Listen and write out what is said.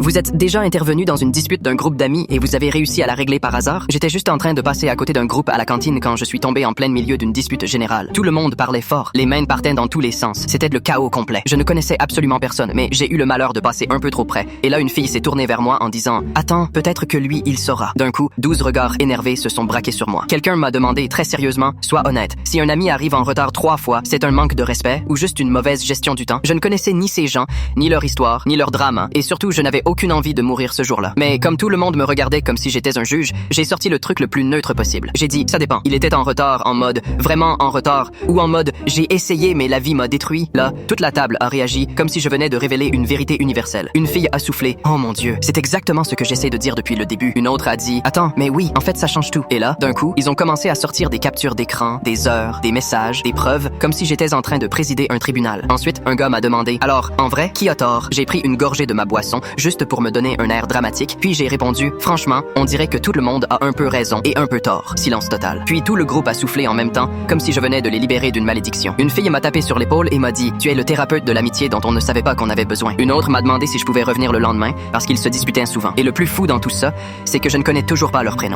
Vous êtes déjà intervenu dans une dispute d'un groupe d'amis et vous avez réussi à la régler par hasard? J'étais juste en train de passer à côté d'un groupe à la cantine quand je suis tombé en plein milieu d'une dispute générale. Tout le monde parlait fort, les mains partaient dans tous les sens. C'était le chaos complet. Je ne connaissais absolument personne, mais j'ai eu le malheur de passer un peu trop près. Et là, une fille s'est tournée vers moi en disant « Attends, peut-être que lui, il saura. » D'un coup, 12 regards énervés se sont braqués sur moi. Quelqu'un m'a demandé très sérieusement « Sois honnête, si un ami arrive en retard 3 fois, c'est un manque de respect ou juste une mauvaise gestion du temps? » Je ne connaissais ni ces gens, ni leur histoire, ni leur drame, et surtout, je n'avais aucune envie de mourir ce jour-là. Mais comme tout le monde me regardait comme si j'étais un juge, j'ai sorti le truc le plus neutre possible. J'ai dit, ça dépend. Il était en retard, en mode vraiment en retard, ou en mode j'ai essayé mais la vie m'a détruit. Là, toute la table a réagi comme si je venais de révéler une vérité universelle. Une fille a soufflé, oh mon Dieu, c'est exactement ce que j'essaie de dire depuis le début. Une autre a dit, attends, mais oui, en fait ça change tout. Et là, d'un coup, ils ont commencé à sortir des captures d'écran, des heures, des messages, des preuves, comme si j'étais en train de présider un tribunal. Ensuite, un gars m'a demandé, alors, en vrai, qui a tort? J'ai pris une gorgée de ma boisson, juste pour me donner un air dramatique, puis j'ai répondu, franchement, on dirait que tout le monde a un peu raison et un peu tort. Silence total. Puis tout le groupe a soufflé en même temps, comme si je venais de les libérer d'une malédiction. Une fille m'a tapé sur l'épaule et m'a dit, tu es le thérapeute de l'amitié dont on ne savait pas qu'on avait besoin. Une autre m'a demandé si je pouvais revenir le lendemain, parce qu'ils se disputaient souvent. Et le plus fou dans tout ça, c'est que je ne connais toujours pas leur prénom.